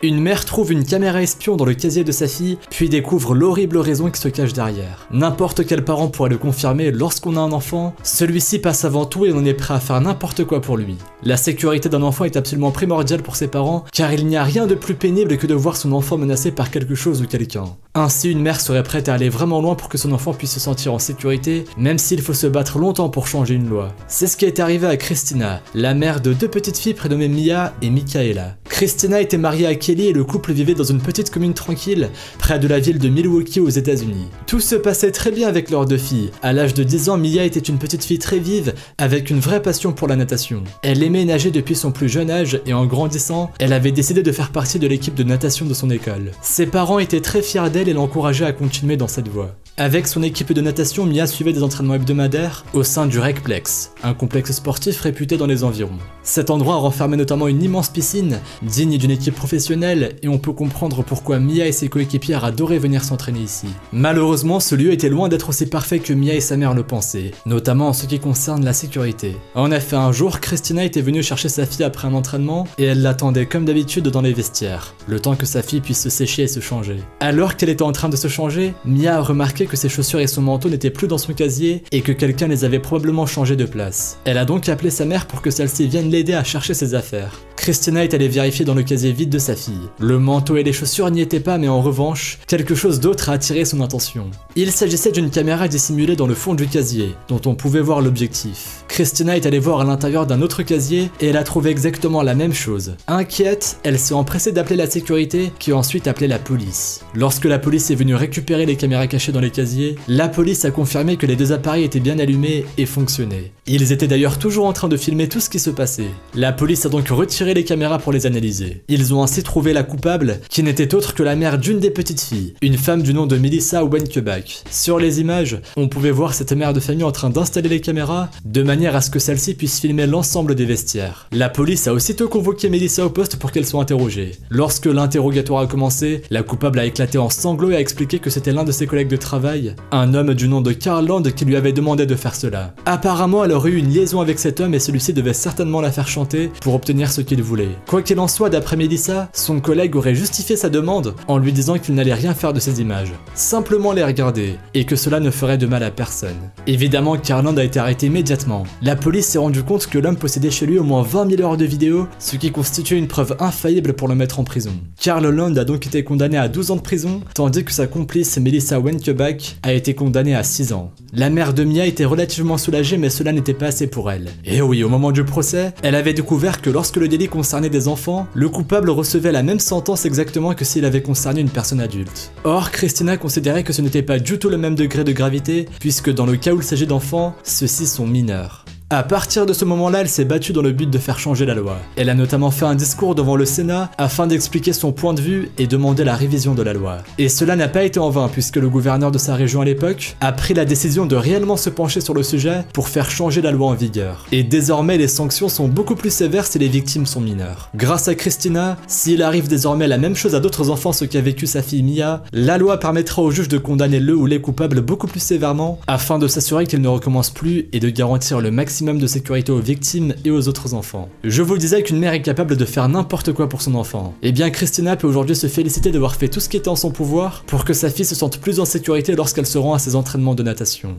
Une mère trouve une caméra espion dans le casier de sa fille, puis découvre l'horrible raison qui se cache derrière. N'importe quel parent pourrait le confirmer, lorsqu'on a un enfant, celui-ci passe avant tout et on est prêt à faire n'importe quoi pour lui. La sécurité d'un enfant est absolument primordiale pour ses parents, car il n'y a rien de plus pénible que de voir son enfant menacé par quelque chose ou quelqu'un. Ainsi, une mère serait prête à aller vraiment loin pour que son enfant puisse se sentir en sécurité, même s'il faut se battre longtemps pour changer une loi. C'est ce qui est arrivé à Christina, la mère de deux petites filles prénommées Mia et Michaela. Christina était mariée à Kelly et le couple vivait dans une petite commune tranquille, près de la ville de Milwaukee aux États-Unis. Tout se passait très bien avec leurs deux filles. À l'âge de 10 ans, Mia était une petite fille très vive, avec une vraie passion pour la natation. Elle aimait nager depuis son plus jeune âge et en grandissant, elle avait décidé de faire partie de l'équipe de natation de son école. Ses parents étaient très fiers d'elle et l'encourageaient à continuer dans cette voie. Avec son équipe de natation, Mia suivait des entraînements hebdomadaires au sein du Recplex, un complexe sportif réputé dans les environs. Cet endroit renfermait notamment une immense piscine, digne d'une équipe professionnelle, et on peut comprendre pourquoi Mia et ses coéquipières adoraient venir s'entraîner ici. Malheureusement, ce lieu était loin d'être aussi parfait que Mia et sa mère le pensaient, notamment en ce qui concerne la sécurité. En effet, un jour, Christina était venue chercher sa fille après un entraînement, et elle l'attendait comme d'habitude dans les vestiaires, le temps que sa fille puisse se sécher et se changer. Alors qu'elle était en train de se changer, Mia a remarqué que ses chaussures et son manteau n'étaient plus dans son casier et que quelqu'un les avait probablement changés de place. Elle a donc appelé sa mère pour que celle-ci vienne l'aider à chercher ses affaires. Christina est allée vérifier dans le casier vide de sa fille. Le manteau et les chaussures n'y étaient pas, mais en revanche, quelque chose d'autre a attiré son attention. Il s'agissait d'une caméra dissimulée dans le fond du casier, dont on pouvait voir l'objectif. Christina est allée voir à l'intérieur d'un autre casier et elle a trouvé exactement la même chose. Inquiète, elle s'est empressée d'appeler la sécurité, qui a ensuite appelé la police. Lorsque la police est venue récupérer les caméras cachées dans les casiers, la police a confirmé que les deux appareils étaient bien allumés et fonctionnaient. Ils étaient d'ailleurs toujours en train de filmer tout ce qui se passait. La police a donc retiré les caméras pour les analyser. Ils ont ainsi trouvé la coupable, qui n'était autre que la mère d'une des petites filles, une femme du nom de Melissa Wenkeback. Sur les images, on pouvait voir cette mère de famille en train d'installer les caméras, de manière à ce que celle-ci puisse filmer l'ensemble des vestiaires. La police a aussitôt convoqué Melissa au poste pour qu'elle soit interrogée. Lorsque l'interrogatoire a commencé, la coupable a éclaté en sanglots et a expliqué que c'était l'un de ses collègues de travail, un homme du nom de Carl Land, qui lui avait demandé de faire cela. Apparemment, elle aurait eu une liaison avec cet homme et celui-ci devait certainement la faire chanter pour obtenir ce qu'il voulait. Quoi qu'il en soit, d'après Melissa, son collègue aurait justifié sa demande en lui disant qu'il n'allait rien faire de ces images, simplement les regarder, et que cela ne ferait de mal à personne. Évidemment, Carl Land a été arrêté immédiatement. La police s'est rendu compte que l'homme possédait chez lui au moins 20 000 heures de vidéos, ce qui constituait une preuve infaillible pour le mettre en prison. Carl Land a donc été condamné à 12 ans de prison, tandis que sa complice Melissa Wenkeback a été condamnée à 6 ans. La mère de Mia était relativement soulagée, mais cela n'était pas assez pour elle. Et oui, au moment du procès, elle avait découvert que lorsque le délit concernait des enfants, le coupable recevait la même sentence exactement que s'il avait concerné une personne adulte. Or, Christina considérait que ce n'était pas du tout le même degré de gravité, puisque dans le cas où il s'agit d'enfants, ceux-ci sont mineurs. À partir de ce moment-là, elle s'est battue dans le but de faire changer la loi. Elle a notamment fait un discours devant le Sénat afin d'expliquer son point de vue et demander la révision de la loi. Et cela n'a pas été en vain puisque le gouverneur de sa région à l'époque a pris la décision de réellement se pencher sur le sujet pour faire changer la loi en vigueur. Et désormais, les sanctions sont beaucoup plus sévères si les victimes sont mineures. Grâce à Christina, s'il arrive désormais la même chose à d'autres enfants ce qu'a vécu sa fille Mia, la loi permettra au juge de condamner le ou les coupables beaucoup plus sévèrement afin de s'assurer qu'ils ne recommencent plus et de garantir le maximum de sécurité aux victimes et aux autres enfants. Je vous disais qu'une mère est capable de faire n'importe quoi pour son enfant. Et bien Christina peut aujourd'hui se féliciter d'avoir fait tout ce qui était en son pouvoir pour que sa fille se sente plus en sécurité lorsqu'elle se rend à ses entraînements de natation.